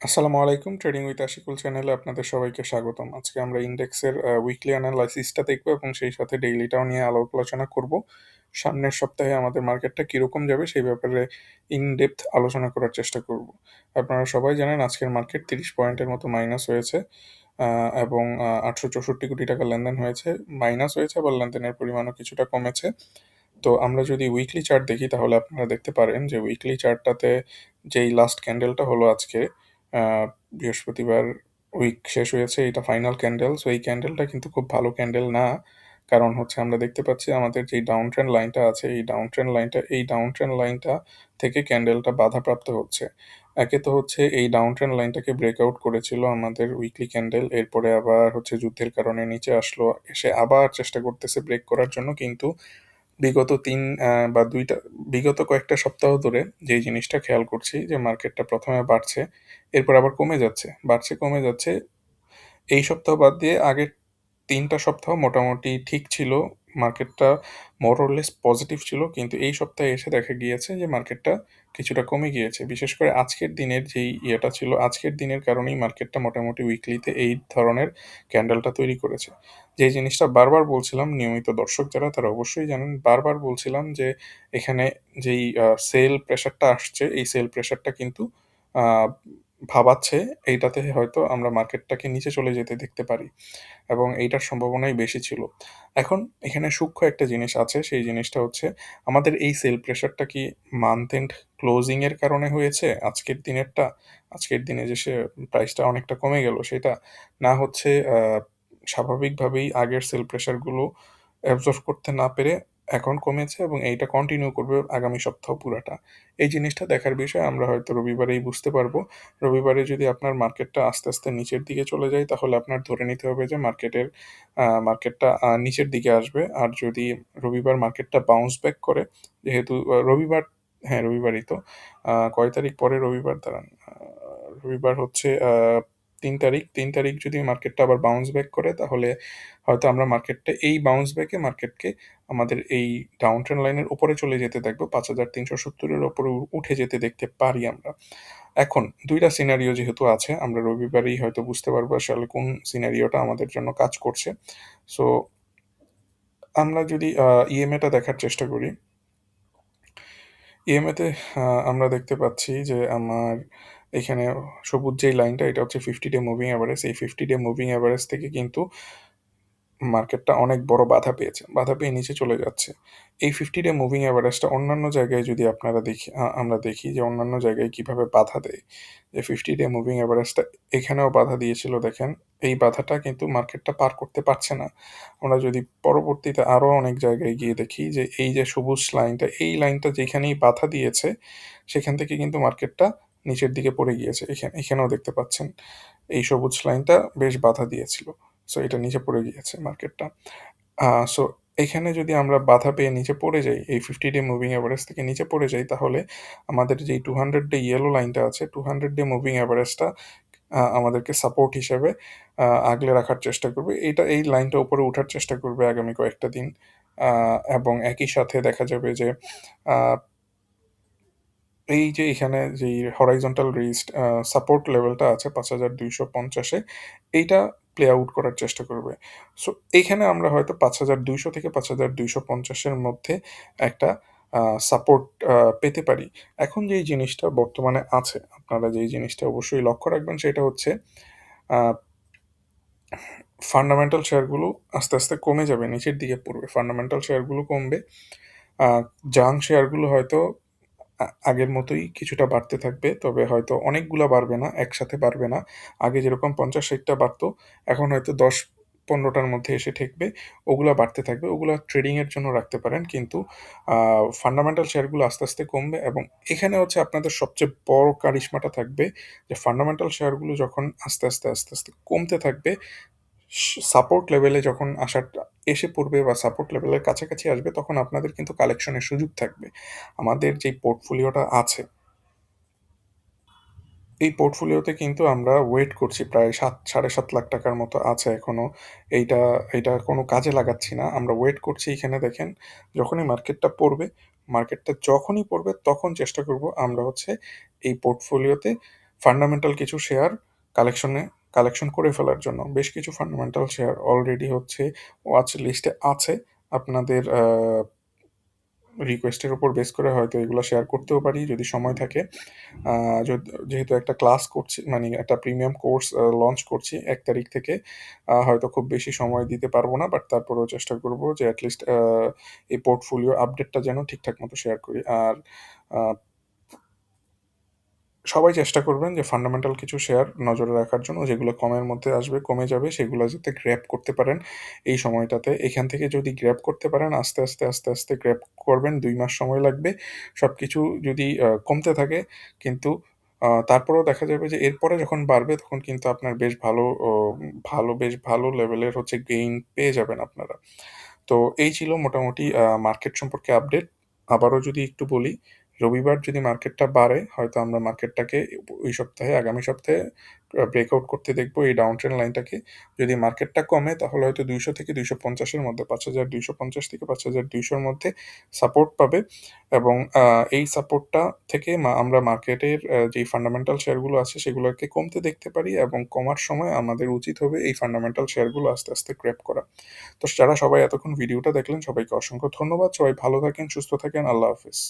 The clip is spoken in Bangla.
আসসালামু আলাইকুম। ট্রেডিং উইথ আশিকুল চ্যানেলে আপনাদের সবাইকে স্বাগতম। আজকে আমরা ইন্ডেক্সের উইকলি অ্যানালাইসিসটা দেখব এবং সেই সাথে ডেইলিটাও নিয়ে আলাপ আলোচনা করব। সামনের সপ্তাহে আমাদের মার্কেটটা কীরকম যাবে সেই ব্যাপারে ইন ডেপথ আলোচনা করার চেষ্টা করব। আপনারা সবাই জানেন আজকের মার্কেট 30 পয়েন্টের মতো মাইনাস হয়েছে এবং ৮৬৪ কোটি টাকা লেনদেন হয়েছে। মাইনাস হয়েছে, আবার লেনদেনের পরিমাণও কিছুটা কমেছে। তো আমরা যদি উইকলি চার্ট দেখি তাহলে আপনারা দেখতে পারেন যে উইকলি চার্টটাতে যেই লাস্ট ক্যান্ডেলটা হলো আজকে আহ, বৃহস্পতিবার উইক শেষ হয়েছে, এটা ফাইনাল ক্যান্ডেল। সো এই ক্যান্ডেলটা কিন্তু খুব ভালো ক্যান্ডেল না। কারণ হচ্ছে আমরা দেখতে পাচ্ছি আমাদের যে ডাউন ট্রেন্ড লাইনটা আছে, এই ডাউন ট্রেন্ড লাইনটা থেকে ক্যান্ডেলটা বাধাপ্রাপ্ত হচ্ছে। একে তো হচ্ছে এই ডাউন ট্রেন্ড লাইনটাকে ব্রেকআউট করেছিল আমাদের উইকলি ক্যান্ডেল, এরপরে আবার হচ্ছে যুদ্ধের কারণে নিচে আসলো, এসে আবার চেষ্টা করতেছে ব্রেক করার জন্য। কিন্তু বিগত ৩ বা ২ টা বিগত কয়েকটা সপ্তাহ ধরে যেই জিনিসটা খেয়াল করছি যে মার্কেটটা ১ম এ বাড়ছে, এরপর আবার কমে যাচ্ছে, বাড়ছে কমে যাচ্ছে। এই সপ্তাহ বাদ দিয়ে আগের ৩ টা সপ্তাহ মোটামুটি ঠিক ছিল। মার্কেটটা মোর অর লেস পজিটিভ ছিল। কিন্তু এই সপ্তাহে এসে দেখা গিয়েছে যে মার্কেটটা কিছুটা কমে গিয়েছে। বিশেষ করে আজকের দিনের যেই ইয়েটা ছিল, আজকের দিনের কারণেই মার্কেটটা মোটামুটি উইকলিতে এই ধরনের ক্যান্ডেলটা তৈরি করেছে। যেই জিনিসটা বারবার বলছিলাম, নিয়মিত দর্শক যারা তারা অবশ্যই জানেন, বারবার বলছিলাম যে এখানে যেই সেল প্রেশারটা আসছে, এই সেল প্রেশারটা কিন্তু আ ভাবাচ্ছে এইটাতে হয়তো আমরা মার্কেটটাকে নিচে চলে যেতে দেখতে পারি। এবং এইটার সম্ভাবনাই বেশি ছিল। এখন এখানে সূক্ষ্ম একটা জিনিস আছে, সেই জিনিসটা হচ্ছে আমাদের এই সেল প্রেশারটা কি মান্থ এন্ড ক্লোজিং এর কারণে হয়েছে আজকের দিনেরটা? আজকের দিনে যে প্রাইসটা অনেকটা কমে গেল সেটা? না হচ্ছে স্বাভাবিকভাবেই আগের সেল প্রেশারগুলো অ্যাবজর্ব করতে না পেরে এখন কমেছে এবং এইটা কন্টিনিউ করবে আগামী সপ্তাহ পুরাটা। এই জিনিসটা দেখার বিষয়, আমরা হয়তো রবিবারেই বুঝতে পারবো। রবিবারে যদি আপনার মার্কেটটা আস্তে, আস্তে নিচের দিকে চলে যায় তাহলে আপনার ধরে নিতে হবে যে মার্কেটটা নিচের দিকে আসবে। আর যদি রবিবার মার্কেটটা বাউন্স ব্যাক করে, যেহেতু রবিবার, হ্যাঁ, রবিবারই তো। কয় তারিখ পরে রবিবার? দাঁড়ান। রবিবার হচ্ছে ৩ তারিখ। ৩ তারিখ যদি মার্কেটটা আবার বাউন্স ব্যাক করে তাহলে হয়তো আমরা মার্কেটটা এই বাউন্স ব্যাকে মার্কেটকে আমাদের এই ডাউন ট্রেন্ড লাইনের উপরে চলে যেতে দেখবো। ৫,৩৭০ এর উপরে উঠে যেতে দেখতে পারি আমরা। এখন ২ টা সিনারিও যেহেতু আছে, আমরা রবিবারেই হয়তো বুঝতে পারবো আসলে কোন সিনারিওটা আমাদের জন্য কাজ করছে। সো আমরা যদি ইএমএ টা দেখার চেষ্টা করি, ইএমএ তে আমরা দেখতে পাচ্ছি যে আমার এখানে সবুজ যেই লাইনটা, এটা হচ্ছে 50 ডে মুভিং এভারেজ। এই 50 ডে মুভিং এভারেজ থেকে কিন্তু মার্কেটটা অনেক বড় বাধা পেয়েছে। বাধা পেয়ে নিচে চলে যাচ্ছে। এই 50 ডে মুভিং এভারেজটা অন্যান্য জায়গায় যদি আমরা দেখি যে অন্যান্য জায়গায় কিভাবে বাধা দেয়। যে 50 ডে মুভিং এভারেজটা এখানেও বাধা দিয়েছিল দেখেন। এই বাধাটা কিন্তু মার্কেটটা পার করতে পারছে না। আমরা যদি পরবর্তীতে আরো অনেক জায়গায় গিয়ে দেখি যে এই যে সবুজ লাইনটা, এই লাইনটা যেখানেই বাধা দিয়েছে সেখান থেকে কিন্তু মার্কেটটা নিচের দিকে পড়ে গিয়েছে। এখানেও দেখতে পাচ্ছেন এই সবুজ লাইনটা বেশ বাধা দিয়েছিল। সো এটা নিচে পড়ে গিয়েছে মার্কেটটা। সো এখানে যদি আমরা বাধা পেয়ে নিচে পড়ে যাই, এই 50 ডে মুভিং এভারেজ থেকে নিচে পড়ে যাই, তাহলে আমাদের যেই 200 ডে ইয়েলো লাইনটা আছে, 200 ডে মুভিং এভারেজটা আমাদেরকে সাপোর্ট হিসেবে আগলে রাখার চেষ্টা করবে। এই লাইনটা উপরে উঠার চেষ্টা করবে আগামী কয়েকটা দিন। এবং একই সাথে দেখা যাবে যে আ এই যে এখানে যেই হরাইজন্টাল সাপোর্ট লেভেলটা আছে ৫,২৫০ এ, এইটা প্লে আউট করার চেষ্টা করবে। সো এইখানে আমরা হয়তো ৫,২০০ থেকে ৫,২৫০ এর মধ্যে একটা সাপোর্ট পেতে পারি। এখন যেই জিনিসটা বর্তমানে আছে, আপনারা যেই জিনিসটা অবশ্যই লক্ষ্য রাখবেন সেটা হচ্ছে আ ফান্ডামেন্টাল শেয়ারগুলো আস্তে, আস্তে কমে যাবে, নিচের দিকে পড়বে। ফান্ডামেন্টাল শেয়ারগুলো কমবে। আ জাঙ্ক শেয়ারগুলো হয়তো আগের মতোই কিছুটা বাড়তে থাকবে। তবে হয়তো অনেকগুলা বাড়বে না, একসাথে বাড়বে না। আগে যেরকম ৫০-৬০ টা বাড়তো, এখন হয়তো ১০-১৫ টার মধ্যে এসে ঠেকবে। ওগুলা বাড়তে থাকবে। ওগুলা ট্রেডিং এর জন্য রাখতে পারেন। কিন্তু আ ফান্ডামেন্টাল শেয়ারগুলো আস্তে, আস্তে কমবে এবং এখানে হচ্ছে আপনাদের সবচেয়ে বড় কারিশমাটা থাকবে যে ফান্ডামেন্টাল শেয়ারগুলো যখন আস্তে, আস্তে কমতে থাকবে, সাপোর্ট লেভেলে যখন এসে পড়বে বা সাপোর্ট লেভেলের কাছাকাছি আসবে, তখন আপনাদের কিন্তু কালেকশনের সুযোগ থাকবে। আমাদের যেই পোর্টফোলিওটা আছে, এই পোর্টফোলিওতে কিন্তু আমরা ওয়েট করছি প্রায় ৭,৫০,০০০ মতো আছে এখনো। এইটা এইটা কোনো কাজে লাগাচ্ছি না। আমরা ওয়েট করছি এখানে দেখেন, যখনই মার্কেটটা যখনই পড়বে তখন চেষ্টা করব আমরা হচ্ছে এই পোর্টফোলিওতে ফান্ডামেন্টাল কিছু শেয়ার কালেকশন করে ফেলার জন্য। বেশ কিছু ফান্ডামেন্টাল শেয়ার অলরেডি হচ্ছে ওয়াচ লিস্টে আছে। আপনাদের রিকোয়েস্টের উপর বেস করে হয়তো এগুলো শেয়ার করতেও পারি যদি সময় থাকে। যেহেতু একটা ক্লাস করছি, মানে একটা প্রিমিয়াম কোর্স লঞ্চ করছি ১ তারিখ থেকে, হয়তো খুব বেশি সময় দিতে পারবো না, বাট তারপরেও চেষ্টা করব যে অ্যাটলিস্ট এই পোর্টফোলিও আপডেটটা যেন ঠিকঠাক মতো শেয়ার করি। আর আ সবাই চেষ্টা করবেন যে ফান্ডামেন্টাল কিছু শেয়ার নজরে রাখার জন্য, যেগুলো কমের মধ্যে আসবে, কমে যাবে, সেগুলো যাতে গ্র্যাব করতে পারেন এই সময়টাতে। এখান থেকে যদি গ্র্যাব করতে পারেন আস্তে আস্তে গ্র্যাব করবেন। ২ মাস সময় লাগবে। সবকিছু যদি কমতে থাকে, কিন্তু তারপরেও দেখা যাবে যে এরপরে যখন বাড়বে তখন কিন্তু আপনার বেশ ভালো লেভেলের হচ্ছে গেইন পেয়ে যাবেন আপনারা। তো এই ছিল মোটামুটি মার্কেট সম্পর্কে আপডেট। আবারও যদি একটু বলি, রবিবার যদি মার্কেটটা বাড়ে, হয়তো আমরা মার্কেটটাকে ওই সপ্তাহে, আগামী সপ্তাহে ব্রেকআউট করতে দেখব এই ডাউন ট্রেন্ড লাইনটাকে। যদি মার্কেটটা কমে তাহলে হয়তো ২০০ থেকে ২৫০ এর মধ্যে, ৫,২৫০ থেকে ৫,২০০ র মধ্যে সাপোর্ট পাবে, এবং এই সাপোর্টটা থেকে আমরা মার্কেটের যেই ফান্ডামেন্টাল শেয়ারগুলো আছে সেগুলোকে কমতে দেখতে পারি, এবং কমার সময় আমাদের উচিত হবে এই ফান্ডামেন্টাল শেয়ারগুলো আস্তে আস্তে গ্র্যাব করা। তো যারা সবাই এতক্ষণ ভিডিওটা দেখলেন সবাইকে অসংখ্য ধন্যবাদ। সবাই ভালো থাকেন, সুস্থ থাকেন। আল্লাহ হাফেজ।